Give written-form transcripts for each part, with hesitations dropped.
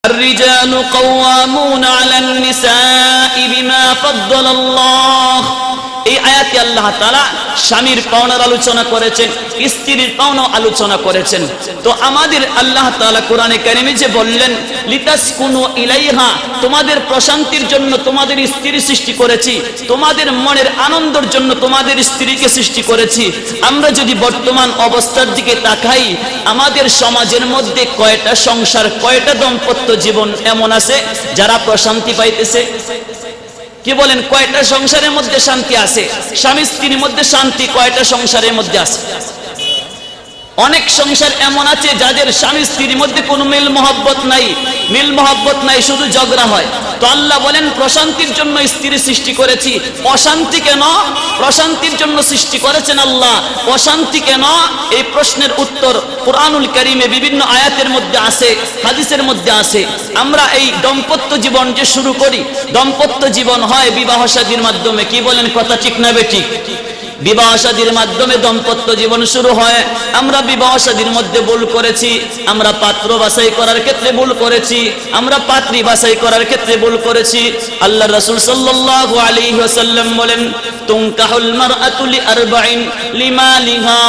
الرجال قوامون على النساء بما فضل الله এই আয়াতে আল্লাহ তাআলা স্বামীর পাওনার আলোচনা করেছেন, স্ত্রীর পাওনা আলোচনা করেছেন। তো আমাদের আল্লাহ তাআলা কোরআনে কারিমে যে বললেন লিতাসকুনু ইলাইহা, তোমাদের প্রশান্তির জন্য তোমাদের স্ত্রী সৃষ্টি করেছি, তোমাদের মনের আনন্দের জন্য তোমাদের স্ত্রীকে সৃষ্টি করেছি। আমরা যদি বর্তমান অবস্থার দিকে তাকাই, আমাদের সমাজের মধ্যে কয়টা সংসার, কয়টা দাম্পত্য জীবন এমন আছে যারা প্রশান্তি পাইতেছে? কি বলেন, কয়টা সংসারের মধ্যে শান্তি আছে? স্বামী স্ত্রীর মধ্যে শান্তি কয়টা সংসারের মধ্যে আছে? অনেক সংসার এমন আছে যাদের স্বামী স্ত্রীর মধ্যে কোনো মিল মহব্বত নাই, শুধু ঝগড়া হয়। তো আল্লাহ বলেন প্রশান্তির জন্য স্ত্রী সৃষ্টি করেছি। অশান্তি কেন? প্রশান্তির জন্য সৃষ্টি করেছেন আল্লাহ। অশান্তি কেন? এই প্রশ্নের উত্তর কুরআনুল কারীমে বিভিন্ন আয়াতের মধ্যে আছে, হাদিসের মধ্যে আছে। আমরা এই দাম্পত্য জীবন যে শুরু করি, দাম্পত্য জীবন হয় বিবাহ শাদীর মাধ্যমে। কি বলেন, কথা ঠিক না বেঠিক? বিবাহ শাদীর মাধ্যমে দাম্পত্য জীবন শুরু হয়। আমরা বিবাহ শাদীর মধ্যে ভুল করেছি, আমরা পাত্র বাছাই করার ক্ষেত্রে ভুল করেছি, আমরা পাত্রী বাছাই করার ক্ষেত্রে ভুল করেছি। আল্লাহর রাসূল সাল্লাল্লাহু আলাইহি ওয়াসাল্লাম বলেন তুনকাহুল মারআতু লিআরবাইন লিমালিহা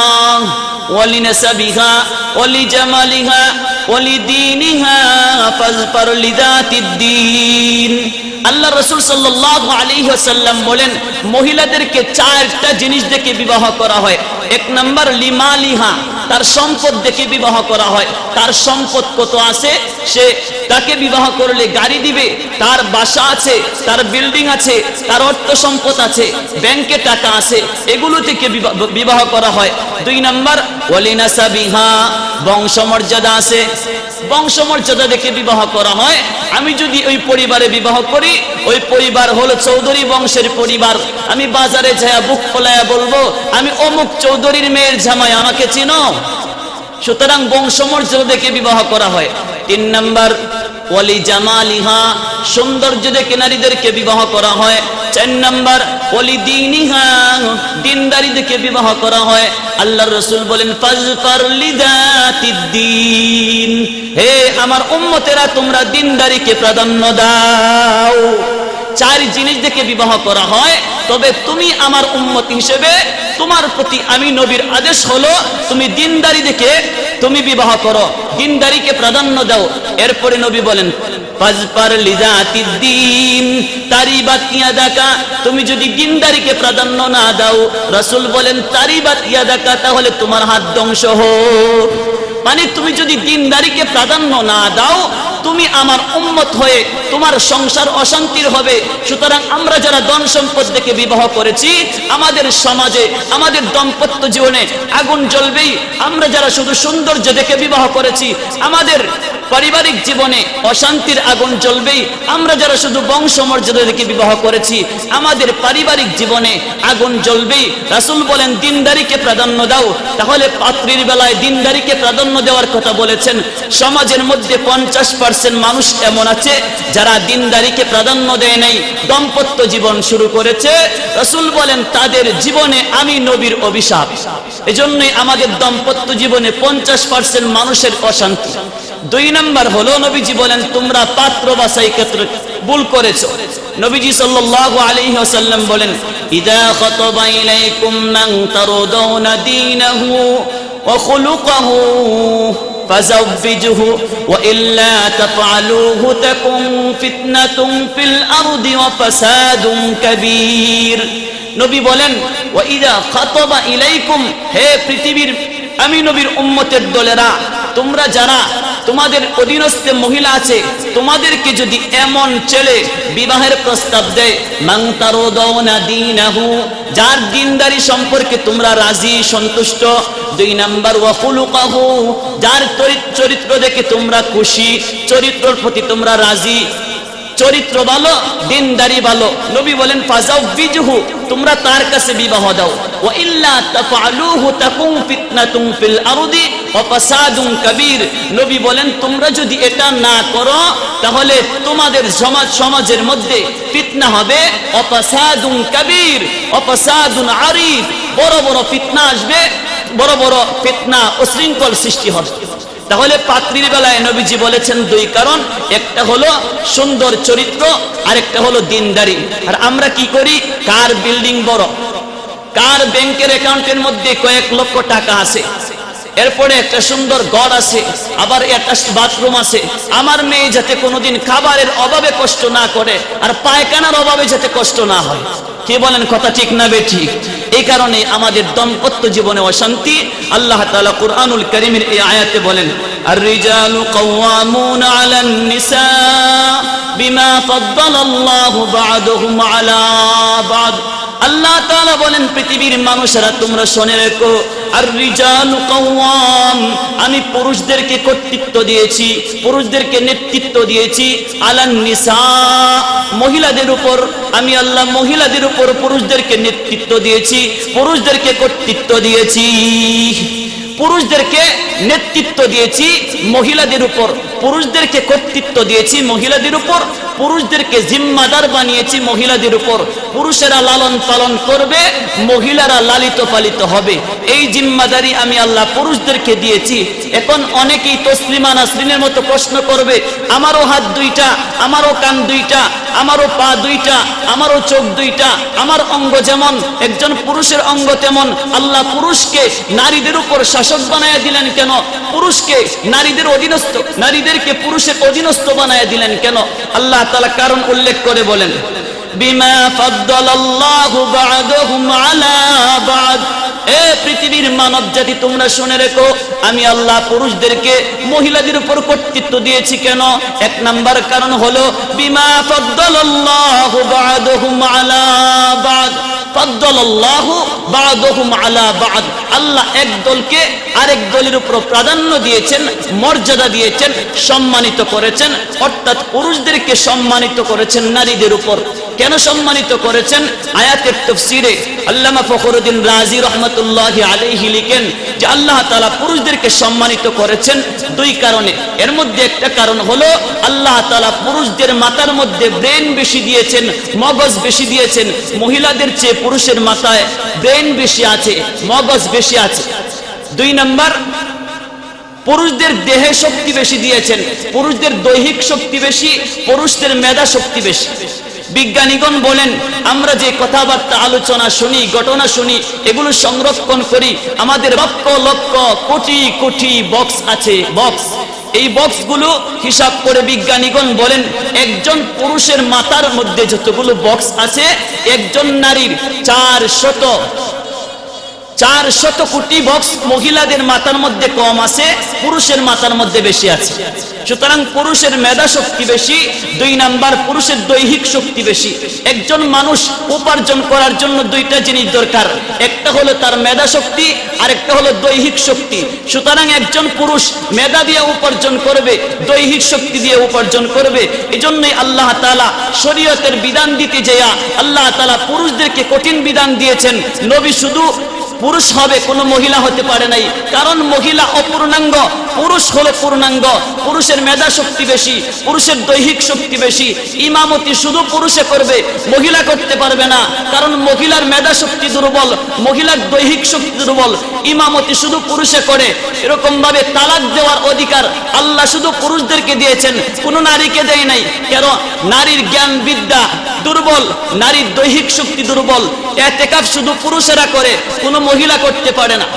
ওয়া লিনাসাবিহা ওয়া লিজামালিহা ওয়া লিদীনিহা ফাজফার লিযাতিদ দ্বীন। আল্লাহ রাসূল সাল্লাল্লাহু আলাইহি ওয়াসাল্লাম বলেন মহিলাদেরকে চারটা জিনিস দেখে বিবাহ করা হয়। এক নাম্বার লিমালিহা, তার সম্পদ দেখে বিবাহ করা হয়। তার সম্পদ কত আছে, সে তাকে বিবাহ করলে গাড়ি দিবে, তার বাসা আছে, তার বিল্ডিং আছে, তার অর্থ সম্পদ আছে, ব্যাংকে টাকা আছে, এগুলো থেকে বিবাহ করা হয়। দুই নাম্বার ওয়ালিনাসাবিহা, বংশমর্যাদা আছে, বংশমর্যাদা দেখে বিবাহ করা হয়। আমি যদি ওই পরিবারে বিবাহ করি, ওই পরিবার হলো চৌধুরী বংশের পরিবার, আমি বাজারে যায়া বুক ফলায়া বলবো আমি অমুক চৌধুরীর মেয়ের জামাই, আমাকে চিনো? সুতরাং বংশমর্যাদা দেখে বিবাহ করা হয়। তিন নাম্বার ওয়ালি জামালিহা, সৌন্দর্য দেখে নারীদেরকে বিবাহ করা হয়। চার নাম্বার ওয়ালি দীনিহা, দিনদারি দেখে বিবাহ করা হয়। আল্লাহর রাসূল বলেন ফাজফার লিযাতিদ দ্বীন, হে আমার উম্মতেরা তোমরা দিনদারিকে প্রাধান্য দাও। চার জিনিস দেখে বিবাহ করা হয়। তবে তুমি আমার উম্মত হিসেবে তোমার প্রতি আমি নবীর আদেশ হলো তুমি দিনদারি দেখে তুমি বিবাহ করো, দিনদারিকে প্রাধান্য দাও। এরপরে নবী বলেন ফাজফার লিযাতিদ দ্বীন তারিবাত ইয়াদাকা, তুমি যদি দিনদারিকে প্রাধান্য না দাও, রাসূল বলেন তারিবাত ইয়াদাকা, তাহলে তোমার হাত ধ্বংস হোক। মানে তুমি যদি দিনদারিকে প্রাধান্য না দাও, তুমি আমার উম্মত হয়ে তোমার সংসার অশান্তির হবে। সুতরাং আমরা যারা ধন সম্পদ দেখে বিবাহ করেছি, আমাদের সমাজে আমাদের দাম্পত্য জীবনে আগুন জ্বলবেই। আমরা যারা শুধু সৌন্দর্য দেখে বিবাহ করেছি, আমাদের পারিবারিক জীবনে অশান্তির আগুন জ্বলবেই। আমরা যারা শুধু বংশমর্যাদা দেখে বিবাহ করেছি, আমাদের পারিবারিক জীবনে আগুন জ্বলবেই। রাসূল বলেন দিনদারিকে প্রাধান্য দাও। তাহলে পাত্রীর বেলায় দিনদারিকে প্রাধান্য দেওয়ার কথা বলেছেন। সমাজের মধ্যে 50% মানুষ এমন আছে যারা দিনদারিকে প্রাধান্য দেয় নাই, দাম্পত্য জীবন শুরু করেছে। রাসূল বলেন তাদের জীবনে আমি নবীর অভিশাপ। এজন্যই আমাদের দাম্পত্য জীবনে 50% মানুষের অশান্তি। দুই নাম্বার হলো নবীজি বলেন তোমরা পাত্র বাছাই ক্ষেত্রে ভুল করেছো। নবীজি সাল্লাল্লাহু আলাইহি ওয়াসাল্লাম বলেন ইযা খাতাবা ইলাইকুম মান তারদাউনা দীনাহু ওয়া খুলুকাহু ফাযাওবিজুহু ওয়া ইল্লা তাফআলুহু তাকুন ফিতনাতুন ফিল আরদি ওয়া ফাসাদুন কাবীর। নবী বলেন ওয়া ইযা খাতাবা ইলাইকুম, হে পৃথিবীর আমি নবীর উম্মতের দলেরা, তোমরা যারা তোমাদের অধীনস্থে মহিলা আছে, তোমাদেরকে যদি এমন ছেলে বিবাহের প্রস্তাব দেয় মান তারদাউনা দীনাহু, যার দিনদারি সম্পর্কে তোমরা রাজি সন্তুষ্ট। দুই নাম্বার ওয়া খুলুকাহু, যার চরিত্র দেখে তোমরা খুশি, চরিত্রের প্রতি তোমরা রাজি, চরিত্র ভালো, দিনদারি ভালো। নবী বলেন ফাযাওবিজুহু, তোমরা তার কাছে বিবাহ দাও। ওয়া ইল্লা তাফআলুহু তাকুন ফিতনাতুন ফিল আরদি ওয়া ফাসাদুন কাবীর। নবী বলেন তোমরা যদি এটা না করো, তাহলে তোমাদের সমাজের মধ্যে ফিতনা হবে, ওয়া ফাসাদুন কাবীর ওয়া ফাসাদুন আরিদ, বড় বড় ফিতনা আসবে, বড় বড় ফিতনা ও শৃঙ্খল সৃষ্টি হবে। তাহলে পাত্রীর বেলায় নবীজি বলেছেন দুই কারণ, একটা হলো সুন্দর চরিত্র, আরেকটা হলো দিনদারি। আর আমরা কি করি? কার বিল্ডিং বড়, কার ব্যাংকের অ্যাকাউন্টের মধ্যে কয়েক লক্ষ টাকা আছে, এরপরে একটা সুন্দর ঘর আছে, আবার একটা বাথরুম আছে, আমার মেয়ে যাতে কোনোদিন খাবারের অভাবে কষ্ট না করে আর পায়খানার অভাবে যাতে কষ্ট না হয়। কে বলেন কথা ঠিক না বেঠিক? এই কারণে আমাদের দাম্পত্য জীবনে অশান্তি। আল্লাহ তাআলা কুরআনুল কারীমের এই আয়াতে বলেন, আর-রিজালু কাওয়ামুনা আলান নিসা বিমা ফাদ্দালাল্লাহু বা'দাহুম আলা বা'দ। আল্লাহ তাআলা বলেন, পৃথিবীর মানুষেরা তোমরা শুনে রেখো, আর-রিজালু কাওয়াম, আমি পুরুষদেরকে কর্তৃত্ব দিয়েছি, পুরুষদেরকে নেতৃত্ব দিয়েছি, আলান নিসা, মহিলাদের উপর। আমি আল্লাহ মহিলাদের উপর পুরুষদেরকে নেতৃত্ব দিয়েছি, পুরুষদেরকে কর্তৃত্ব দিয়েছি, পুরুষদেরকে নেতৃত্ব দিয়েছি মহিলাদের উপর, পুরুষদেরকে কর্তৃত্ব দিয়েছি মহিলাদের উপর, পুরুষদেরকে জিম্মাদার বানিয়েছি মহিলাদের উপর। পুরুষেরা লালন পালন করবে, মহিলারা লালিত পালিত হবে, এই জিম্মাদারি আমি আল্লাহ পুরুষদেরকে দিয়েছি। এখন অনেকেই তসলিমা নাসরিনের মতো প্রশ্ন করবে, আমারও হাত দুইটা, আমারও কান দুইটা, আমারও পা দুইটা, আমারও চোখ দুইটা, আমার অঙ্গ যেমন একজন পুরুষের অঙ্গ তেমন, আল্লাহ পুরুষকে নারীদের উপর শাসক বানায় দিলেন কেন? পুরুষকে নারীদের অধীনস্থ, নারীদেরকে পুরুষের অধীনস্থ বানায় দিলেন কেন? আল্লাহ তাআলা কারণ উল্লেখ করে বলেন, বিমা ফাদ্দালাল্লাহু বা'দাহুম আলা বা'দ। এ পৃথিবীর মানব জাতি তোমরা শুনে রেখো, আমি আল্লাহ পুরুষদেরকে মহিলাদের উপর কর্তৃত্ব দিয়েছি কেন? এক নাম্বার কারণ হলো বিমা ফাদ্দালাল্লাহু বা'দাহুম আলা বা'দ। ফাদ্দালাল্লাহু বা'দাহুম আলা বা'দ, আল্লাহ এক দলকে আরেক দলের উপর প্রাধান্য দিয়েছেন, মর্যাদা দিয়েছেন, সম্মানিত করেছেন, অর্থাৎ পুরুষদেরকে সম্মানিত করেছেন নারীদের উপর। কেন সম্মানিত করেছেন? আয়াতের তাফসীরে আল্লামা ফখরুদ্দিন রাজি রাহমাতুল্লাহি আলাইহি লিখেন যে আল্লাহ তাআলা পুরুষদেরকে সম্মানিত করেছেন দুই কারণে। এর মধ্যে একটা কারণ হলো আল্লাহ তাআলা পুরুষদের মাথার মধ্যে ব্রেন বেশি দিয়েছেন, মগজ বেশি দিয়েছেন। মহিলাদের চেয়ে পুরুষের মাথায় ব্রেন বেশি আছে, মগজ বেশি আছে। দুই নাম্বার, পুরুষদের দেহে শক্তি বেশি দিয়েছেন, পুরুষদের দৈহিক শক্তি বেশি, পুরুষদের মেধা শক্তি বেশি। বিজ্ঞানীগণ বলেন, আমরা যে কথাবার্তা আলোচনা শুনি, ঘটনা শুনি, এগুলো সংরক্ষণ করি, আমাদের লক্ষ লক্ষ কোটি কোটি বক্স আছে, বক্স। এই বক্সগুলো হিসাব করে বিজ্ঞানীগণ বলেন, একজন পুরুষের মাথার মধ্যে যতগুলো বক্স আছে, একজন নারীর 400 কোটি বক্স মহিলাদের মাথার মধ্যে কম আছে, পুরুষের মাথার মধ্যে বেশি আছে। সুতরাং পুরুষের মেধা শক্তি বেশি। দুই নাম্বার, পুরুষের দৈহিক শক্তি বেশি। একজন মানুষ উপার্জন করার জন্য দুইটা জিনিস দরকার, একটা হলো তার মেধা শক্তি, আর একটা হলো দৈহিক শক্তি। সুতরাং একজন পুরুষ মেধা দিয়ে উপার্জন করবে, দৈহিক শক্তি দিয়ে উপার্জন করবে। এজন্যই আল্লাহ তাআলা শরীয়তের বিধান দিতে যেয়া আল্লাহ তাআলা পুরুষদেরকে কঠিন বিধান দিয়েছেন। নবী শুধু পুরুষ হবে, কোনো মহিলা হতে পারে নাই, কারণ মহিলা অপূর্ণাঙ্গ, পুরুষ হলো পূর্ণাঙ্গ। পুরুষের মেধা শক্তি বেশি, পুরুষের দৈহিক শক্তি বেশি। ইমামতি শুধু পুরুষে করবে, মহিলা করতে পারবে না, কারণ মহিলার মেধা শক্তি দুর্বল, মহিলার দৈহিক শক্তি দুর্বল। ইমামতি শুধু পুরুষে করে। এরকম ভাবে তালাক দেওয়ার অধিকার আল্লাহ শুধু পুরুষদেরকে দিয়েছেন, কোনো নারীকে দেয় নাই। কেন? নারীর জ্ঞান বিদ্যা দুর্বল, নারীর দৈহিক শক্তি দুর্বল। ইতিকাফ শুধু পুরুষেরা করে, কোনো মহিলা করতে পারে না।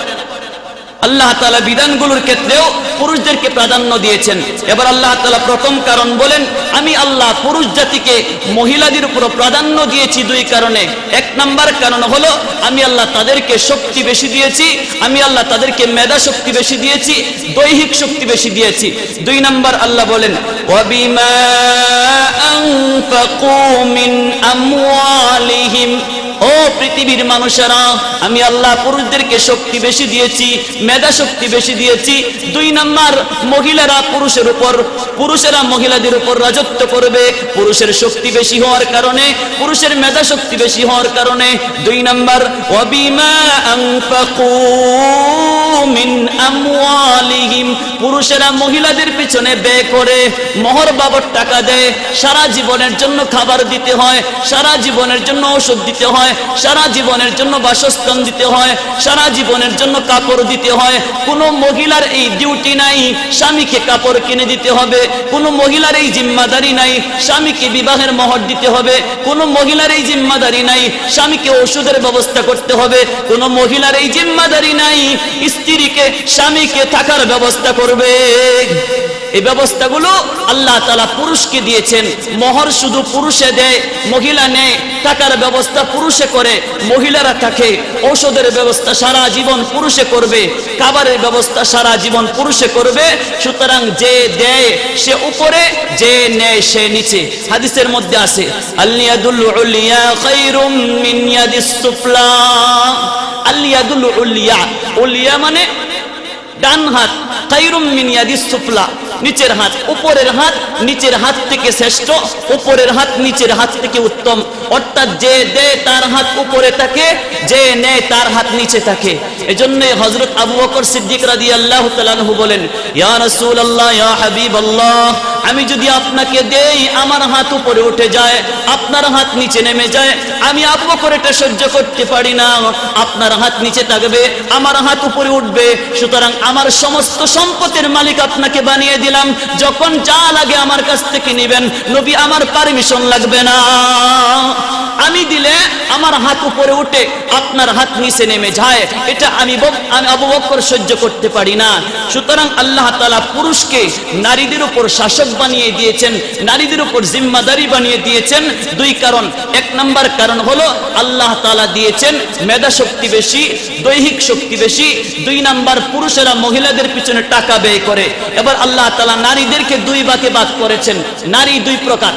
আল্লাহ তাআলা বিধানগুলোর ক্ষেত্রেও পুরুষদেরকে প্রাধান্য দিয়েছেন। এবার আল্লাহ তাআলা প্রথম কারণ বলেন, আমি আল্লাহ পুরুষ জাতিকে মহিলাদের উপর প্রাধান্য দিয়েছি দুই কারণে। এক নাম্বার কারণ হলো আমি আল্লাহ তাদেরকে শক্তি বেশি দিয়েছি, আমি আল্লাহ তাদেরকে মেধা শক্তি বেশি দিয়েছি, দৈহিক শক্তি বেশি দিয়েছি। দুই নাম্বার আল্লাহ বলেন, ওয়াবিমা আনফাকু মিন আমওয়ালিহিম, ও পৃথিবীর মানুষেরা, আমি আল্লাহ পুরুষদেরকে শক্তি বেশি দিয়েছি, মেধা শক্তি বেশি দিয়েছি। দুই নাম্বার, মহিলারা পুরুষের উপর, পুরুষেরা মহিলাদের উপর রাজত্ব করবে, পুরুষের শক্তি বেশি হওয়ার কারণে, পুরুষের মেধা শক্তি বেশি হওয়ার কারণে। দুই নাম্বার, ওয়াবিমা আনফাকু মিন আমওয়ালিহিম, পুরুষেরা মহিলাদের পিছনে ব্যয় করে, মোহর বাবদ টাকা দেয়, সারা জীবনের জন্য খাবার দিতে হয়, সারা জীবনের জন্য ওষুধ দিতে হয়, সারা জীবনের জন্য বাসস্থান দিতে হয়, সারা জীবনের জন্য কাপড় দিতে হয়। কোনো মহিলার এই ডিউটি নাই স্বামীকে কাপড় কিনে দিতে হবে, কোনো মহিলার এই জিম্মাদারি নাই স্বামীকে বিবাহের মোহর দিতে হবে, কোনো মহিলার এই জিম্মাদারি নাই স্বামীকে ওষুধের ব্যবস্থা করতে হবে, কোনো মহিলার এই জিম্মাদারি নাই স্ত্রীকে স্বামীকে থাকার ব্যবস্থা করবে। এই ব্যবস্থাগুলো আল্লাহ তাআলা পুরুষকে দিয়েছেন। মোহর শুধু পুরুষে দেয়, মহিলা নেয়। থাকার ব্যবস্থা পুরুষে করে, মহিলারা থাকে। ঔষধের ব্যবস্থা সারা জীবন পুরুষে করবে, খাবারের ব্যবস্থা সারা জীবন পুরুষে করবে। সুতরাং যে দেয় সে উপরে, যে নেয় সে নিচে। হাদিসের মধ্যে আছে আল-ইয়াদুল উলিয়া খায়রুম মিন ইয়াদিস সুফলা। আল-ইয়াদুল উলিয়া, উলিয়া মানে ডান হাত, খায়রুম মিন ইয়াদিস সুফলা নিচের হাত। উপরের হাত নিচের হাত থেকে শ্রেষ্ঠ, উপরের হাত নিচের হাত থেকে উত্তম। অর্থাৎ যে দেয় তার হাত উপরে থাকে, যে নেয় তার হাত নিচে থাকে। এজন্য হযরত আবু বকর সিদ্দিক রাদিয়াল্লাহু তাআলা আনহু বলেন, ইয়া রাসূলুল্লাহ, ইয়া হাবিবাল্লাহ, আমি যদি আপনাকে দেই আমার হাত উপরে উঠে যায়, আপনার হাত নিচে নেমে যায়, আমি আবু বকর এটা সহ্য করতে পারি না। আপনার হাত নিচে থাকবে, আমার হাত উপরে উঠবে। সুতরাং আমার সমস্ত সম্পদের মালিক আপনাকে বানিয়ে দিলাম, যখন যা লাগে আমার কাছ থেকে নেবেন, নবী আমার পারমিশন লাগবে না। আমি দিলে আমার হাত উপরে উঠে আপনার হাত নিচে নেমে যায়, এটা আমি আবু বকর সহ্য করতে পারি না। সুতরাং আল্লাহ তাআলা পুরুষকে নারীদের উপর শাসক বানিয়ে দিয়েছেন, নারীদের উপর জিম্মাদারি বানিয়ে দিয়েছেন। দুই কারণ। এক নাম্বার কারণ হলো আল্লাহ তাআলা দিয়েছেন মেধা শক্তি বেশি, দৈহিক শক্তি বেশি। দুই নাম্বার, পুরুষেরা মহিলাদের পিছনে টাকা ব্যয় করে। এবার আল্লাহ তাআলা নারীদেরকে দুই ভাগে ভাগ করেছেন। নারী দুই প্রকার।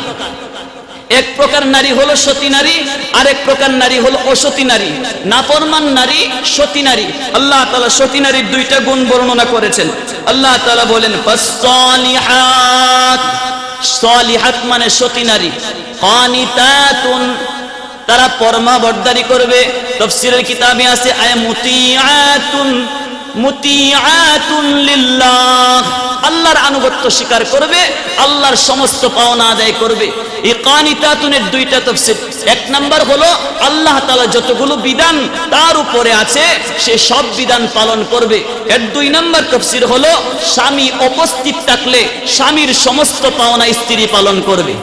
এক প্রকার নারী হলো সতী নারী, আরেক প্রকার নারী হলো অসতী নারী, নাফরমান নারী, সতী নারী। আল্লাহ তাআলা সতী নারীর দুইটা গুণ বর্ণনা করেছেন। আল্লাহ তাআলা বলেন ফাসসালিহাত, সালিহাত মানে সতী নারী। কানিতাতুন, তারা পরমাবর্তারি করবে। তাফসীরের কিতাবে আছে মুতিআতুন, মুতিআতুন লিল্লাহ, আল্লাহর আনুগত্য স্বীকার করবে, আল্লাহর সমস্ত পাওনা আদায় করবে। এই কানিতাতুনের দুইটা তাফসীর। এক নাম্বার হলো আল্লাহ তাআলা যতগুলো বিধান তার উপরে আছে সে সব বিধান পালন করবে। এর দুই নাম্বার তাফসীর হলো স্বামী উপস্থিত থাকলে স্বামীর সমস্ত পাওনা স্ত্রী পালন করবে।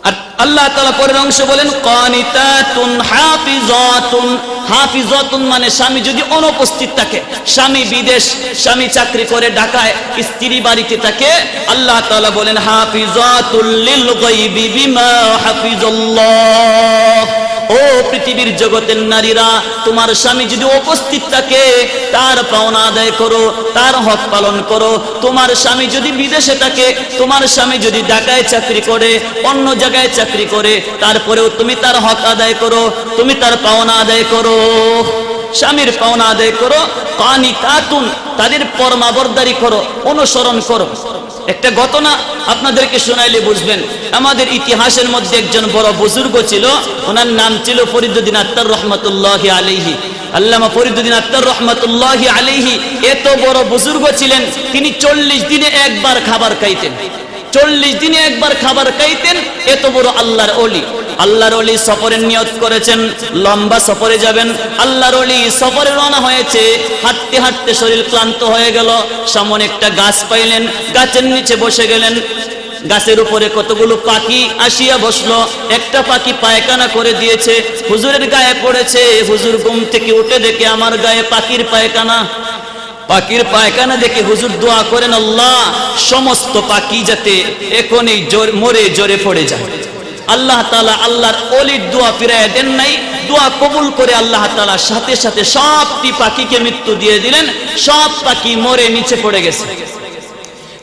আর আল্লাহ তাআলা পরের অংশ বলেন কানিতাতুন হাফিজাতুন। হাফিজাতুন মানে স্বামী যদি অনুপস্থিত থাকে, স্বামী বিদেশ, স্বামী চাকরি করে ঢাকায়, স্ত্রী বাড়িতে থাকে, আল্লাহ তাআলা বলেন হাফিজাতুল লিল গায়বি বিমা হাফিজাল্লাহ। ও পৃথিবীর জগতের নারীরা, তোমার স্বামী যদি উপস্থিত থাকে তার পাওনা আদায় করো, তার হক পালন করো। তোমার স্বামী যদি বিদেশে থাকে, তোমার স্বামী যদি ঢাকায় চাকরি করে, অন্য জায়গায় চাকরি করে, তারপরেও তুমি তার হক আদায় করো, তুমি তার পাওনা আদায় করো, স্বামীর পাওনা আদায় করো। কানিতাতুন, তাদের পরমাবর্তারি করো, অনুসরণ করো। একটা ঘটনা আপনাদেরকে শোনাইলে বুঝবেন। আমাদের ইতিহাসের মধ্যে একজন বড় বুজুর্গ ছিল, ওনার নাম ছিল ফরিদউদ্দিন আত্তার রহমাতুল্লাহি আলাইহি। আল্লামা ফরিদউদ্দিন আত্তার রহমাতুল্লাহি আলাইহি এত বড় বুজুর্গ ছিলেন, তিনি 40 দিনে একবার খাবার খাইতেন। 40 দিনে একবার খাবার খাইতেন, এত বড় আল্লাহর ওলি। আল্লাহর ওলি সফরের নিয়ত করেছেন, লম্বা সফরে যাবেন। আল্লাহর ওলি সফরে রওনা হয়েছে, হাঁটতে হাঁটতে শরীর ক্লান্ত হয়ে গেল। সামনে একটা গাছ পাইলেন, গাছের নিচে বসে গেলেন। গাছের উপরে কতগুলো পাখি আসিয়া বসলো। একটা পাখি পায়খানা করে দিয়েছে, হুজুরের গায়ে পড়েছে। হুজুর ঘুম থেকে উঠে দেখে আমার গায়ে পাখির পায়খানা। পাখির পায়খানা দেখে হুজুর দোয়া করেন, আল্লাহ সমস্ত পাখি যাতে এখনই মরে জ্বরে পড়ে যায়। আল্লাহ তাআলা আল্লাহর ওলির দোয়া ফিরাইয়া দেন নাই, দোয়া কবুল করে আল্লাহ তাআলা সাথে সাথে সবটি পাখিকে মৃত্যু দিয়ে দিলেন। সব পাখি মরে নিচে পড়ে গেছে।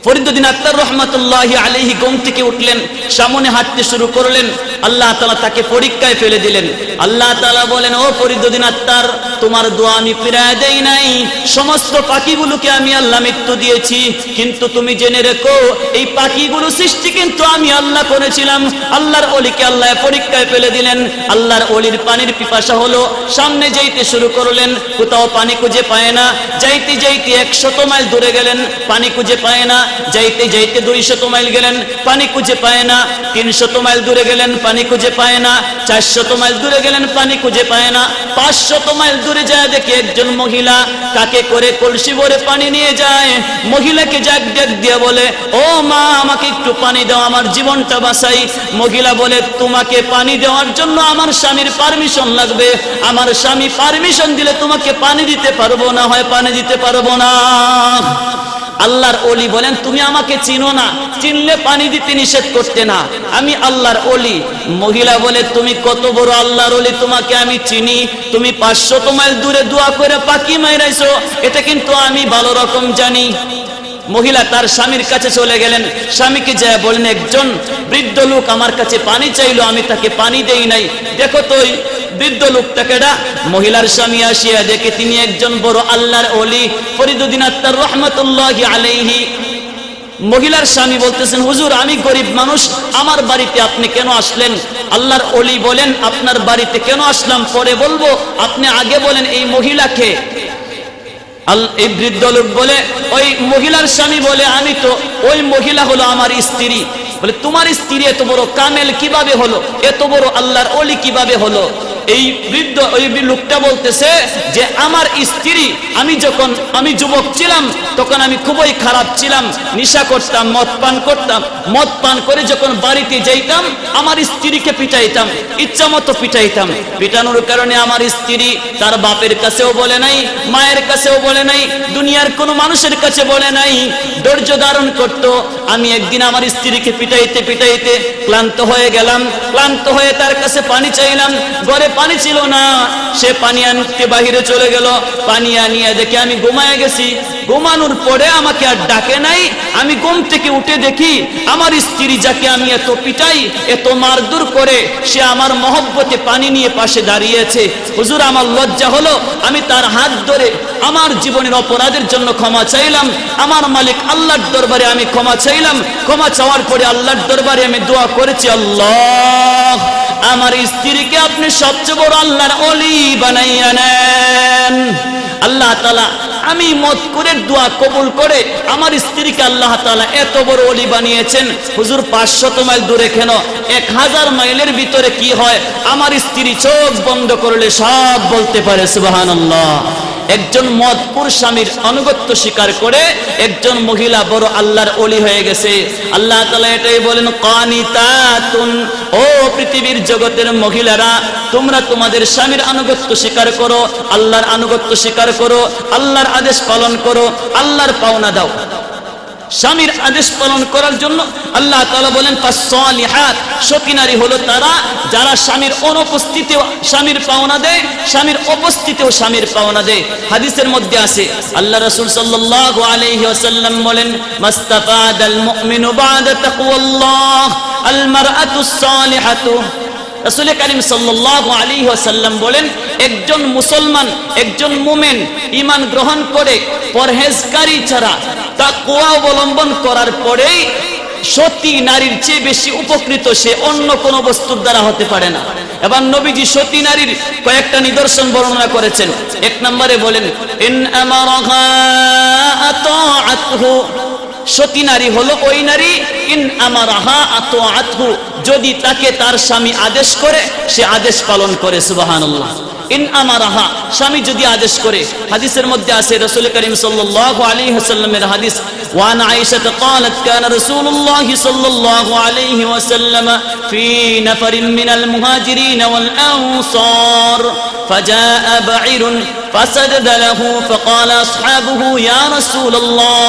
ফরিদউদ্দিন আত্তার রহমাতুল্লাহি আলাইহি ঘুম থেকে উঠলেন, সামনে হাঁটতে শুরু করলেন। আল্লাহ তাআলা তাকে পরীক্ষায় ফেলে দিলেন। আল্লাহ তাআলা বলেন, ও ফরিদউদ্দিন আত্তার, তোমার দোয়া আমি ফিরাইয়া দেই নাই, সমস্ত পাখিগুলোকে আমি আল্লাহ মৃত্যু দিয়েছি, কিন্তু তুমি জেনে রেখো এই পাখিগুলো সৃষ্টি কিন্তু আমি আল্লাহ করেছিলাম। আল্লাহর ওলিকে আল্লাহ পরীক্ষায় ফেলে দিলেন। আল্লাহর ওলির পানির পিপাসা হলো, সামনে যাইতে শুরু করলেন, কোথাও পানি খুঁজে পায় না। যাইতে যাইতে 100 মাইল দূরে গেলেন, পানি খুঁজে পায় না। যাইতে যাইতে 200 মাইল গেলেন, পানি খুঁজে পায় না। 300 মাইল দূরে গেলেন, পানি খুঁজে পায় না। 400 মাইল দূরে গেলেন, পানি খুঁজে পায় না। 500 মাইল দূরে যায় দেখে একজন মহিলা কাকে করে কলসি ভরে পানি নিয়ে যায়। মহিলাকে ডাক দিয়ে বলে, ও মা, আমাকে একটু পানি দাও, আমার জীবনটা বাঁচাই। মহিলা বলে, তোমাকে পানি দেওয়ার জন্য আমার স্বামীর পারমিশন লাগবে। আমার স্বামী পারমিশন দিলে তোমাকে পানি দিতে পারবো না, হয় পানি দিতে পারবো না। আল্লাহর ওলি বলেন, তুমি আমাকে চিনো না, চিনলে পানি দিতে নিষেধ করতে না, আমি আল্লাহর ওলি। মহিলা বলে, তুমি কত বড় আল্লাহর ওলি, তোমাকে আমি চিনি। তুমি 500 মাইল দূরে দোয়া করে পাখি মাইরাইছো, এটা কিন্তু আমি ভালো রকম জানি। মহিলা তার স্বামীর কাছে চলে গেলেন। স্বামীকে যায় বলেন, একজন বৃদ্ধ লোক আমার কাছে পানি চাইলো, আমি তাকে পানি দেই নাই। দেখো তো ওই বৃদ্ধ লোকটাকে। মহিলার স্বামী আসিয়া দেখে তিনি একজন বড় আল্লাহর ওলি, ফরিদুদ্দিন আত্তার রহমাতুল্লাহি আলাইহি। মহিলার স্বামী বলতেছেন, হুজুর, আমি গরিব মানুষ, আমার বাড়িতে আপনি কেন আসলেন? আল্লাহর ওলি বলেন, আপনার বাড়িতে কেন আসলাম পরে বলবো, আপনি আগে বলেন এই মহিলাকে। এই বৃদ্ধ লোক বলে, ওই মহিলার স্বামী বলে, আমি তো, ওই মহিলা হলো আমার স্ত্রী। বলে, তোমার স্ত্রী এত বড় কামেল কিভাবে হলো, এত বড় আল্লাহর ওলি কিভাবে হলো? এই বৃদ্ধ ওই লোকটা বলতেছে যে, আমার স্ত্রী, আমি যুবক ছিলাম তখন আমি খুবই খারাপ ছিলাম, নেশা করতাম, মদ পান করতাম। মদ পান করে যখন বাড়িতে যাইতাম, আমার স্ত্রীকে পিটাইতাম, ইচ্ছা মতো পিটাইতাম। পিটানোর কারণে আমার স্ত্রী তার বাপের কাছেও বলে নাই, মায়ের কাছেও বলে নাই, দুনিয়ার কোনো মানুষের কাছে বলে নাই, ধৈর্য ধারণ করত। আমি একদিন আমার স্ত্রীকে পিটাইতে পিটাইতে ক্লান্ত হয়ে গেলাম। ক্লান্ত হয়ে তার কাছে পানি চাইলাম, ঘরে পানি ছিল না। সে পানি আনতে বাহিরে চলে গেল। পানি আনিয়ে দেখে আমি ঘুমায় গেছি। ঘুমানোর পরে আমাকে আর ডাকে নাই। আমি ঘুম থেকে উঠে দেখি আমার স্ত্রী, যাকে আমি এত পিটাই, এত মারধর করে, সে আমার মহব্বতে পানি নিয়ে পাশে দাঁড়িয়েছে। হুজুর, আমার লজ্জা হলো। আমি তার হাত ধরে আমার জীবনের অপরাধের জন্য ক্ষমা চাইলাম। আমার মালিক আল্লাহর দরবারে আমি ক্ষমা চাইলাম। ক্ষমা চাওয়ার পরে আল্লাহর দরবারে আমি দোয়া করেছি, আল্লাহ, আমার স্ত্রীকে আপনি সবচেয়ে বড় আল্লাহর ওলি বানাইয়া নেন। আল্লাহ তাআলা আমি মত করে দোয়া কবুল করে আমার স্ত্রীকে আল্লাহ তাআলা এত বড় ওলি বানিয়েছেন। হুজুর, 500 মাইল দূরে কেন, 1000 মাইলের ভিতরে কি হয়, আমার স্ত্রী চোখ বন্ধ করলে সব বলতে পারে সুবহানাল্লাহ। একজন মদপুর স্বামীর আনুগত্য স্বীকার করে একজন মহিলা বড় আল্লাহর ওলি হয়ে গেছে। আল্লাহ তাআলা এটাই বলেন, কানিতাতুন, ও পৃথিবীর জগতের মহিলারা, তোমরা তোমাদের স্বামীর আনুগত্য স্বীকার করো, আল্লাহর আনুগত্য স্বীকার করো, আল্লাহর আদেশ পালন করো, আল্লাহর পাওনা দাও। স্বামীর আদেশ পালন করার জন্য আল্লাহ তাআলা বলেন, ফাসসালিহাত, সতী নারী হলো তারা যারা স্বামীর অনুপস্থিতিতেও স্বামীর পাওনা দেয়, স্বামীর উপস্থিতিতেও স্বামীর পাওনা দেয়। হাদিসের মধ্যে আছে, আল্লাহ রাসূল সাল্লাল্লাহু আলাইহি ওয়াসাল্লাম বলেন, মাস্তাফাদাল মুমিনু বা'দা তাকওয়াল্লাহ আল মারআতুস সালিহাতু। রাসূল কারীম সাল্লাল্লাহু আলাইহি ওয়াসাল্লাম বলেন, একজন মুসলমান, একজন মুমিন ঈমান গ্রহণ করে পরহেজগারি ছাড়া তাকওয়া অবলম্বন করার পরেই সতী নারীর চেয়ে বেশি উপকৃত সে অন্য কোনো বস্তুর দ্বারা হতে পারে না। এবার নবীজি সতী নারীর কয়েকটা নিদর্শন বর্ণনা করেছেন। 1 নম্বরে বলেন, ইন আমারাহা আতাআতহু, সতী নারী হলো ওই নারী, ইন আমারাহা আতাআতহু, যদি তাকে তার স্বামী আদেশ করে সে আদেশ পালন করে। সুবহানাল্লাহ। ইন আমারাহা, স্বামী যদি আদেশ করে। হাদিসের মধ্যে আছে, রাসূল কারীম সাল্লাল্লাহু আলাইহি ওয়াসাল্লামের হাদিস, ওয়ান আয়েশা قالت كان رسول الله صلى الله عليه وسلم في نفر من المهاجرين والأنصار فجاء بعير فسجد له فقال أصحابه يا رسول الله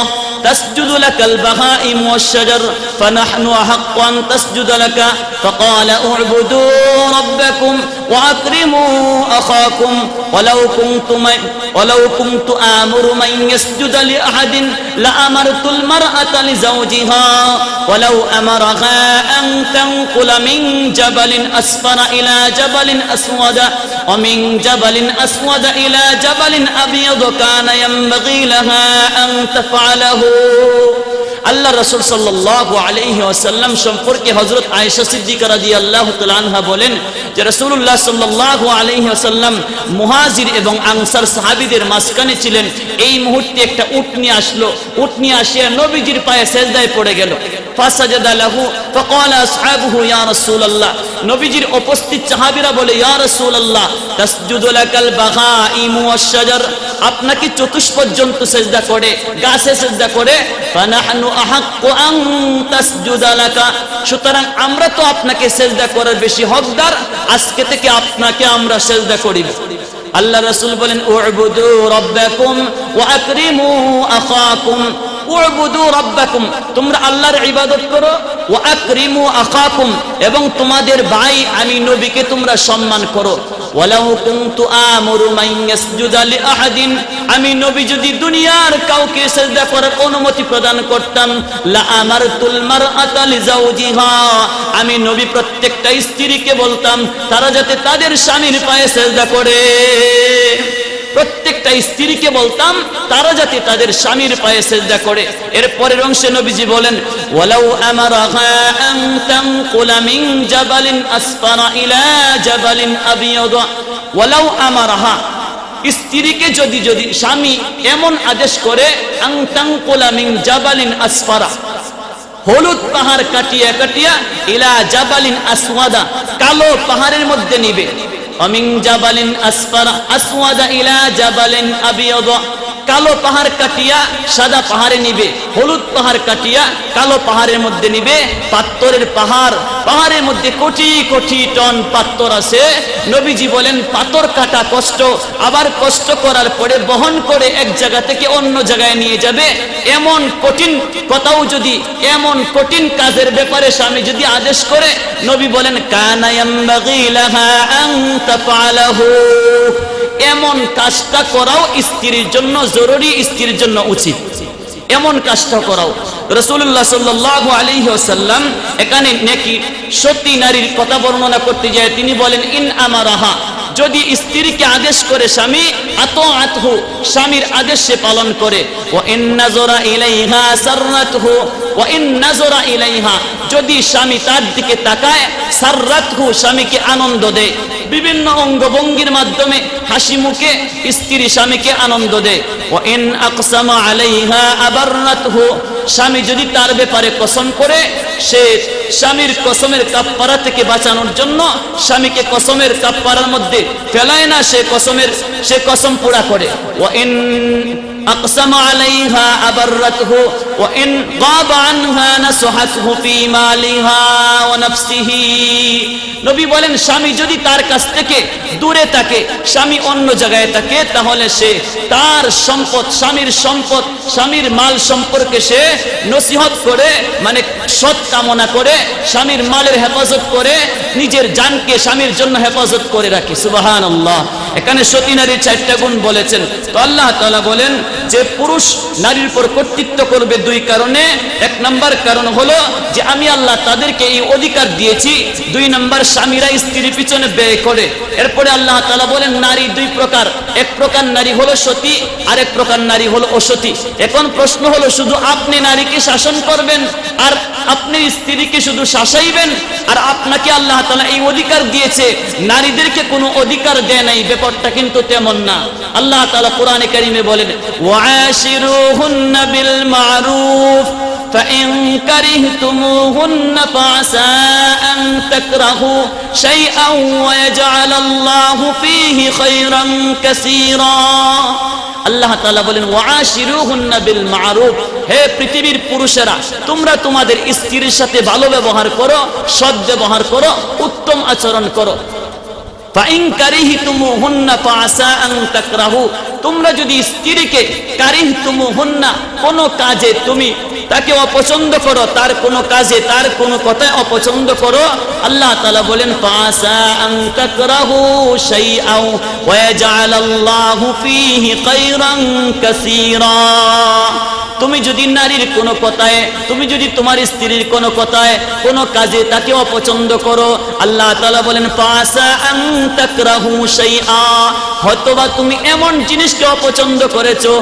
تسجد لك البهائم والشجر فنحن أحق أن تسجد لك فقال اعبدوا ربكم وأكرموا أخاكم ولو كنت آمر من يسجد لأحد لأمرت المرأة لزوجها ولو أمرها أن تنقل من جبل أسفر إلى جبل أسود ومن جبل أسود إلى جبل أبيض كان ينبغي لها أن تفعله। আল্লাহ রাসূল সাল্লাল্লাহু আলাইহি ওয়াসাল্লাম সম্পর্কে হযরত আয়েশা সিদ্দিকা রাদিয়াল্লাহু তাআলা আনহা বলেন যে রাসূলুল্লাহ সাল্লাল্লাহু আলাইহি ওয়াসাল্লাম মুহাজির এবং আনসার সাহাবীদের মাঝখানে ছিলেন। এই মুহূর্তে একটা উট নিয়ে আসলো, উট নিয়ে আসিয়া নবীজির পায়ে সেজদায় পড়ে গেল। ফাসাজাদা লাহু ফাকালা আসহাবুহু ইয়া রাসূলুল্লাহ, নবীজির উপস্থিত সাহাবীরা বলে ইয়া রাসূলুল্লাহ তাসজুদু লাকাল বাগাইমু ওয়াশ-শাজার, আপনাকে চতুষ্পর্যন্ত সেজদা করে, গাছে সেজদা করে। ফানাহনু আহাক্কু আন তাসজুদা লাকা, সুতরাং আমরা তো আপনাকে সেজদা করার বেশি হকদার, আজকে থেকে আপনাকে আমরা সেজদা করিব। আল্লাহ রাসূল বলেন উ'বুদু রাব্বাকুম ওয়া আকরিমু আখাকুম, উ'বুদু রাব্বাকুম, তোমরা আল্লাহর ইবাদত করো, ওয়া আকরিমু আখাকুম, এবং তোমাদের ভাই আমি নবীকে তোমরা সম্মান করো। ওয়ালাউ কুনতু আমুরু মান ইয়াসজুদা লিআহাদিন, আমি নবী যদি দুনিয়ার কাউকে সিজদা করার অনুমতি প্রদান করতাম, লা আমারতুল মারআতা লিজাওজিহা, আমি নবী প্রত্যেকটা স্ত্রীকে বলতাম তারা যাতে তাদের স্বামীর পায়ে সিজদা করে। প্রত্যেকটা স্ত্রীকে বলতাম তারা যাতে তাদের স্বামীর পায়ে সিজদা করে। এর পরের অংশে নবীজি বলেন ওয়ালাউ আমারাহা আন তানকুলা মিন জাবালিন আসফারা ইলা জাবালিন আবিয়াদ, ওয়ালাউ আমারাহা, স্ত্রীকে যদি স্বামী এমন আদেশ করে আন তানকুলা মিন জাবালিন আসফারা, হলুদ পাহাড় কাটিয়া কাটিয়া ইলা জাবালিন আসওয়াদা, কালো পাহাড়ের মধ্যে নিবে, অমিন জাবালিন আসফারা আসওয়াদা ইলা জাবালিন আবিয়াদ, কালো পাহাড় কাটিয়া সাদা পাহাড়ে নিবে, হলুদ পাহাড় কাটিয়া কালো পাহাড়ের মধ্যে নিবে। পাথরের পাহাড়, পাহাড়ের মধ্যে কোটি কোটি টন পাথর আছে। নবীজি বলেন পাথর কাটা কষ্ট, আবার কষ্ট করার পরে বহন করে এক জায়গা থেকে অন্য জায়গায় নিয়ে যাবে, এমন কঠিন কথাও যদি, এমন কঠিন কাজের ব্যাপারে স্বামী যদি আদেশ করে, নবী বলেন কানা ইয়ামবাগি লাহা আন তাফআলাহু, এমন কাজটা করাও স্ত্রীর জন্য জরুরি, স্ত্রীর জন্য উচিত, এমন কাজটা করাও। রাসূলুল্লাহ সাল্লাল্লাহু আলাইহি ওয়াসাল্লাম এখানে নেকি সতী নারীর কথা বর্ণনা করতে যায় তিনি বলেন ইন আমারাহা, যদি স্ত্রীকে আদেশ করে স্বামী, আতআতহু, স্বামীর আদেশ সে পালন করে, ওয়া ইন নাযরা ইলাইহা সাররাতহু, ওয়া ইন নাযরা ইলাইহা, যদি স্বামী তার দিকে তাকায়, সাররাতহু, স্বামীকে আনন্দ দেয়, বিভিন্ন অঙ্গভঙ্গির মাধ্যমে হাসি মুখে স্ত্রী স্বামীকে আনন্দ দেয়। ওয়া ইন আকসামা আলাইহা আবাররাতহু, স্বামী যদি তার ব্যাপারে কসম করে, সে স্বামীর কসমের কাফফারা থেকে বাঁচানোর জন্য স্বামীকে কসমের কাফফারার মধ্যে ফেলায় না, সে কসম পুরা করে। ওয়া ইন আকসামা আলাইহা আবাররাতহু ওয়া ইন গাবা আনহা নাসহাতহু ফি মালিহা ওয়া নাফসিহি, নবী বলেন স্বামী যদি তার কাছ থেকে দূরে থাকে, স্বামী অন্য জায়গায় থাকে, তাহলে সে তার সম্পদ, স্বামীর মাল সম্পর্কে সে নসিহত করে, মানে সৎ কামনা করে, স্বামীর মালের হেফাজত করে, নিজের জানকে স্বামীর জন্য হেফাজত করে রাখে। সুবহানাল্লাহ। এখানে সতী নারীর 4টা গুণ বলেছেন। তো আল্লাহ তাআলা বলেন যে পুরুষ নারীর উপর কর্তৃত্ব করবে 2 কারণে। 1 নম্বর কারণ হলো যে আমি আল্লাহ তাদেরকে এই অধিকার দিয়েছি। 2 নম্বর স্বামীরা স্ত্রীর পিছনে ব্যয় করে। এরপরে আল্লাহ তাআলা বলেন নারী 2 প্রকার, এক প্রকার নারী হলো সতী, আর এক প্রকার নারী হলো অসতী। এখন প্রশ্ন হলো শুধু আপনি নারীকে শাসন করবেন আর আপনি স্ত্রীকে শুধু শাসাইবেন, আর আপনাকে আল্লাহ তাআলা এই অধিকার দিয়েছে, নারীদেরকে কোনো অধিকার দেয় নাই, ব্যাপারটা কিন্তু তেমন না। আল্লাহ তাআলা কোরআনে কারীমে বলেন ওয়াশিরুহুন্না বিল মারুফ فإن كرهتموهن فعسى أن تكرهوا شيئا ويجعل الله فيه خيرا كثيرا। আল্লাহ তাআলা বলেন ওয়াশিরুহুন্না বিল মারুফ, হে পৃথিবীর পুরুষেরা তোমরা তোমাদের স্ত্রীর সাথে ভালো ব্যবহার করো, সৎ ব্যবহার করো, উত্তম আচরণ করো। ফাইন কারিহতুমুহুন্না ফাআসা আন তাকরাহু, তোমরা যদি স্ত্রীকে কারিহতুমুহুন্না, কোন কাজে তুমি তাকে অপছন্দ করো, তার কোনো কাজে তার কোনো কথায় অপছন্দ করো, আল্লাহ তাআলা বলেন ফাআসা আন তাকরাহু শাইআন ওয়া ইয়াজআলাল্লাহু ফীহি খায়রান কাসীরা। তুমি যদি নারীর কোনো কথায়, তুমি যদি তোমার স্ত্রীর কোনো কথায়, কোনো কাজে তাকে অপছন্দ করো, আল্লাহ তাআলা বলেন ফাআসা আন তাকরাহু শাইআ, হয়তোবা তুমি এমন জিনিসকে অপছন্দ করেছো,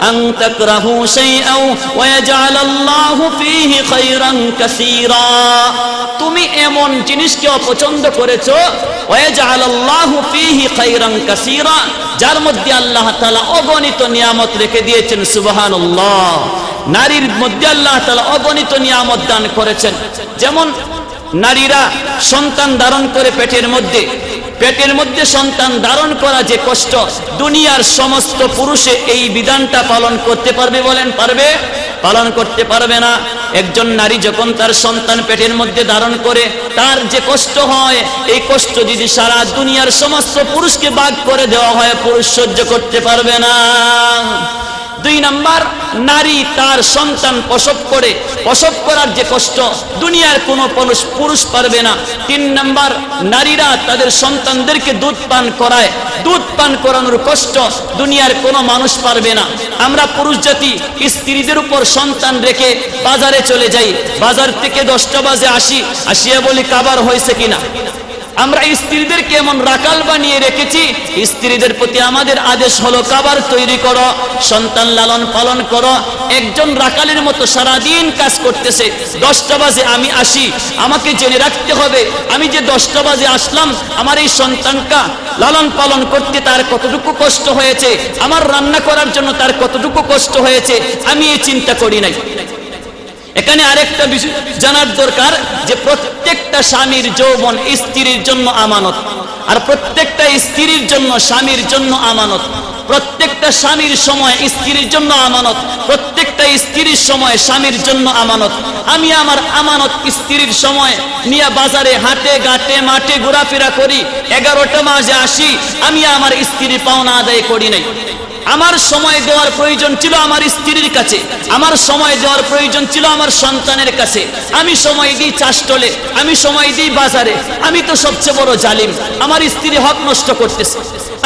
আন তাকরাহু শাইআন ওয়া ইয়াজআলাল্লাহু ফীহি খায়রান কাসীরা। তুমি এমন জিনিসকে অপছন্দ করেছো, ওয়া ইয়াজআলাল্লাহু ফীহি খায়রান কাসীরা, যার মধ্যে আল্লাহ তাআলা অগণিত নিয়ামত রেখে দিয়েছেন। সুবহানাল্লাহ। নারীর মধ্যে আল্লাহ তাআলা অগণিত নিয়ামত দান করেছেন। যেমন নারীরা সন্তান ধারণ করে পেটের মধ্যে সন্তান ধারণ করা যে কষ্ট, দুনিয়ার সমস্ত পুরুষে এই বিধানটা পালন করতে পারবে? বলেন পারবে? পালন করতে পারবে না। একজন নারী যখন তার সন্তান পেটের মধ্যে ধারণ করে, তার যে কষ্ট হয়, এই কষ্ট যদি সারা দুনিয়ার সমস্ত পুরুষকে ভাগ করে দেওয়া হয়, পুরুষ সহ্য করতে পারবে না। 2 নাম্বার, নারী তার সন্তান প্রসব করার যে কষ্ট, দুনিয়ার কোনো পুরুষ পারবে না। 3 নাম্বার, নারীরা তাদের সন্তানদেরকে দুধ পান করায়, দুধ পান করানোর কষ্ট দুনিয়ার কোনো মানুষ পারবে না। আমরা পুরুষ জাতি স্ত্রীদের উপর সন্তান রেখে বাজারে চলে যাই, বাজার থেকে 10টা বাজে আসিয়া বলি খাবার হয়েছে কিনা। আমরা স্ত্রীদেরকে এমন রাখাল বানিয়ে রেখেছি, স্ত্রীদের প্রতি আমাদের আদেশ হলো খাবার তৈরি করো, সন্তান লালন পালন করো। একজন রাখালের মতো সারাদিন কাজ করতেছে। 10টা বাজে আমি আসি, আমাকে জেনে রাখতে হবে আমি যে 10টা বাজে আসলাম, আমার এই সন্তানটা লালন পালন করতে তার কতটুকু কষ্ট হয়েছে, আমার রান্না করার জন্য তার কতটুকু কষ্ট হয়েছে, আমি এই চিন্তা করি নাই। এখানে আরেকটা বিষয় জানার দরকার যে প্রত্যেকটা স্বামীর যৌবন স্ত্রীর জন্য আমানত, আর প্রত্যেকটা স্ত্রীর জন্য স্বামীর জন্য আমানত। প্রত্যেকটা স্বামীর সময় স্ত্রীর জন্য আমানত, প্রত্যেকটা স্ত্রীর সময় স্বামীর জন্য আমানত। আমি আমার আমানত স্ত্রীর সময় নিয়ে বাজারে হাটে ঘাটে মাঠে ঘোরাফেরা করি, 11টা মাসে আসি, আমি আমার স্ত্রীর পাওনা আদায় করি নাই। আমার সময় দেওয়ার প্রয়োজন ছিল আমার স্ত্রীর কাছে, আমার সময় দেওয়ার প্রয়োজন ছিল আমার সন্তানের কাছে। আমি সময় দিই চাষটলে, আমি সময় দিই বাজারে। আমি তো সবচেয়ে বড় জালিম, আমার স্ত্রী হক নষ্ট করতেছে।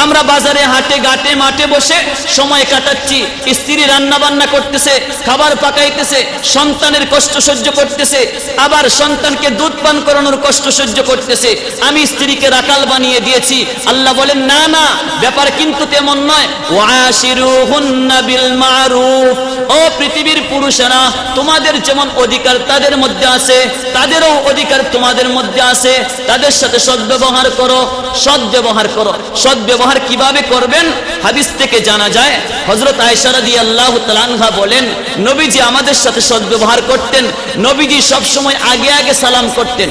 আমরা বাজারে হাটে ঘাটে মাঠে বসে সময় কাটাচ্ছি, স্ত্রী রান্না বান্না করতেছে, খাবার পাকাইতেছে, সন্তানের কষ্ট সহ্য করতেছে, আবার সন্তানকে দুধ পান করানোর কষ্ট সহ্য করতেছে। আমি স্ত্রীকে রাখাল বানিয়ে দিয়েছি। আল্লাহ বলেন না না, ব্যাপার কিন্তু তেমন নয়। ওয়াশিরুহুন্না বিল মারুফ, ও পৃথিবীর পুরুষেরা, তোমাদের যেমন অধিকার তাদের মধ্যে আছে, তাদেরও অধিকার তোমাদের মধ্যে আছে। তাদের সাথে সদ্ব্যবহার করো, সদ্ব্যবহার করো। সদ্ব্যবহার কিভাবে করবেন? হাদিস থেকে জানা যায়, হযরত আয়েশা রাদিয়াল্লাহু তাআলা আনহা বলেন, নবীজি আমাদের সাথে সদ্ব্যবহার করতেন। নবীজি সব সময় আগে আগে সালাম করতেন।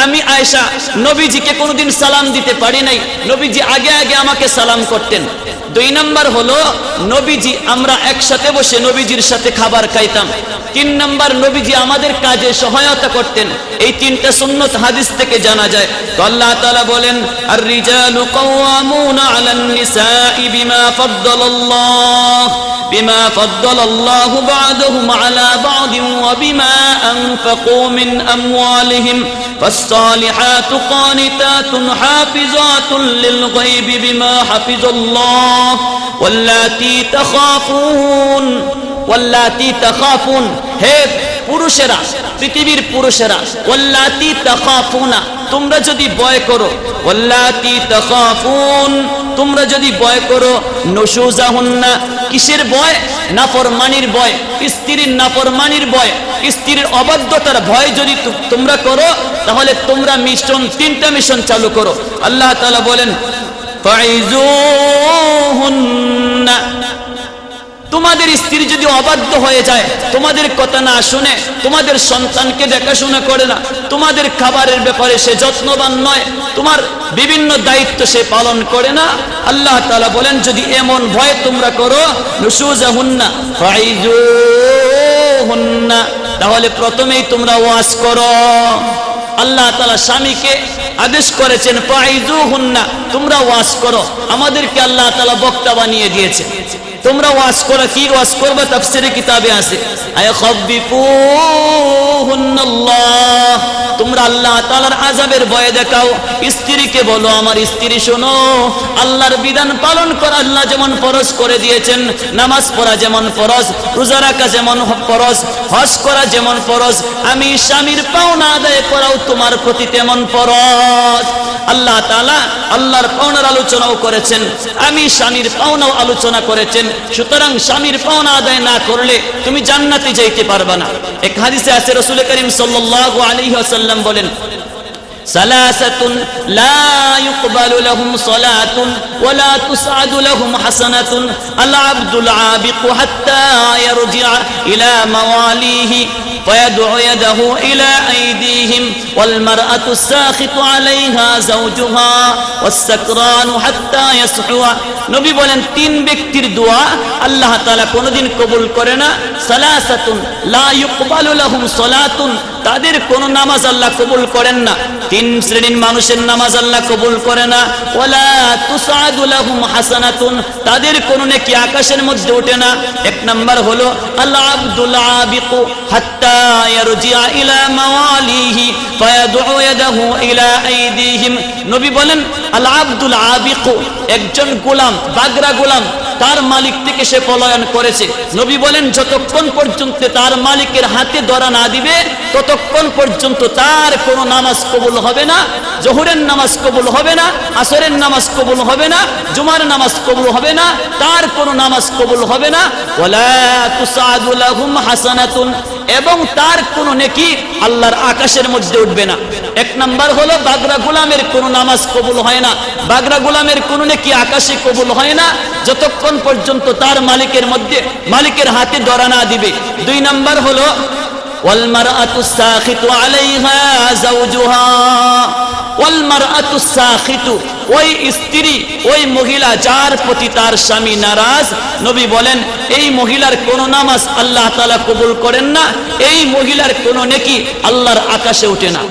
আমি আয়েশা নবীজিকে কোনোদিন সালাম দিতে পারি নাই, নবীজি আগে আগে আমাকে সালাম করতেন। 2 নাম্বার হলো, নবীজি আমরা একসাথে বসে নবীজির সাথে খাবার খাইতাম। 3 নাম্বার, নবীজি আমাদের কাজে সহায়তা করতেন। এই 3টা সুন্নত হাদিস থেকে জানা যায়। তো আল্লাহ তাআলা বলেন, আর রিজালু কাওয়ামুনা আলান নিসাই বিমা ফাদ্দালাল্লাহু বা'দাহুম আলা বা'দিন ওয়া বিমা আনফাকু মিন আমওয়ালিহিম فالصالحات قانتات حافظات للغيب بما حفظ الله واللاتي تخافون হে পুরুষেরা, পৃথিবীর পুরুষেরা, ওয়াল্লাতি তাখাফুনা, তোমরা যদি ভয় করো, ওয়াল্লাতি তাখাফুন, তোমরা যদি ভয় করো, নুশুজাহুন্না, কিসের ভয়? নাফরমানির ভয়, স্ত্রীর নাফরমানির ভয়, স্ত্রীর অবাধ্যতার ভয় যদি তোমরা করো, তাহলে তোমরা 3টা মিশন চালু করো। আল্লাহ তাআলা বলেন, ফাইজুহুন্না, তোমাদের স্ত্রী যদি অবাধ্য হয়ে যায়, তোমাদের কথা না শুনে, তোমাদের সন্তানকে দেখাশোনা করে না, তোমাদের খাবারের ব্যাপারে সে যত্নবান নয়, তোমার বিভিন্ন দায়িত্ব সে পালন করে না, আল্লাহ তাআলা বলেন যদি এমন ভয় তোমরা করো, নুশুজাহুন্না ফাইজুহুন্না, তাহলে প্রথমেই তোমরা ওয়াজ করো। আল্লাহ তাআলা স্বামীকে আদেশ করেছেন ফাইজুহুন্না, তোমরা ওয়াজ করো। আমাদেরকে আল্লাহ তাআলা বক্তা বানিয়ে দিয়েছে, তোমরা ওয়াজ করো। কি ওয়াজ করবে? তাফসীরে কিতাবে আছে, আয়াখাবিফুহুন্নাল্লাহ, তোমরা আল্লাহ তাআলার আযাবের ভয় দেখাও। স্ত্রীকে বলো, আমার স্ত্রী শোনো, আল্লাহর বিধান পালন করা আল্লাহ যেমন ফরজ করে দিয়েছেন, নামাজ পড়া যেমন ফরজ, রোজা রাখা যেমন ফরজ, হজ করা যেমন ফরজ, আমি স্বামীর পাওনা আদায় করাও তোমার প্রতি তেমন ফরজ। আল্লাহ তাআলা আল্লাহর পাওনার আলোচনাও করেছেন, আমি স্বামীর পাওনাও আলোচনা করেছেন। সুতরাং স্বামীর পাওনা আদায় না করলে তুমি জান্নাতে যাইতে পারবে না। এক হাদিসে আছে রাসূল করিম সাল্লাল্লাহু আলাইহি ওয়াসাল্লাম বলেন, সালাসাতুন লা ইউকবালু লাহুম সালাতুন ওয়া লা তুসআদু লাহুম হাসানাতুন আল আবদুল আবিকু হাত্তা ইয়ারজিআ ইলা মাওয়ালিহি فيدعو يده إلى أيديهم والمرأة الساخط عليها زوجها والسكران حتى يصحو। নবী বলেন তিন ব্যক্তির দোয়া আল্লাহ তাআলা কোনদিন কবুল করে না। সালাসাতুন লা ইউকবালু লাহুম সালাতুন, তাদের কোন নামাজ আল্লাহ কবুল করেন না। তিন শ্রেণীর মানুষের নামাজ আল্লাহ কবুল করে না। ওয়ালা তুসআদু লাহুম হাসানাতুন, তাদের কোন নেকি আকাশের মধ্যে ওঠে না। এক নাম্বার হলো আল আবদুল আবিকু হাত্তা ইয়ারজিআ ইলা মাওয়ালিহি ফায়াদউ ইয়াদাহু ইলা আইদিহিম। নবী বলেন আল আবদুল আবিকু, একজন গোলাম, বাগরা গোলাম, তার মালিক থেকে সে পলায়ন করেছে। নবী বলেন যতক্ষণ পর্যন্ত তার মালিকের হাতে ধরা না দিবে ততক্ষণ পর্যন্ত তার কোনো নামাজ কবুল হবে না। জোহরের নামাজ কবুল হবে না, আসরের নামাজ কবুল হবে না, জুমার নামাজ কবুল হবে না, তার কোনো নামাজ কবুল হবে না। ওয়ালা তুসআদু লাহুম হাসানাতুন, এবং তার কোনো নেকি আল্লাহর আকাশের মধ্যে উঠবে না। এক নাম্বার হলো বাগরা গোলামের কোনো নামাজ কবুল হয় না, বাগরা গোলামের কোনো নেকি আকাশে কবুল হয় না যতক্ষণ পর্যন্ত তার মালিকের হাতে ধরা না দিবে। দুই নাম্বার হলো ওয়াল মারআতু সাখিতু আলাইহা যাওজুহা। ওয়াল মারআতু সাখিতু, ওই স্ত্রী, ওই মহিলা যার প্রতি তার স্বামী নারাজ, নবী বলেন এই মহিলার কোন নামাজ আল্লাহ তাআলা কবুল করেন না, এই মহিলার কোন নেকি আল্লাহর আকাশে ওঠে না।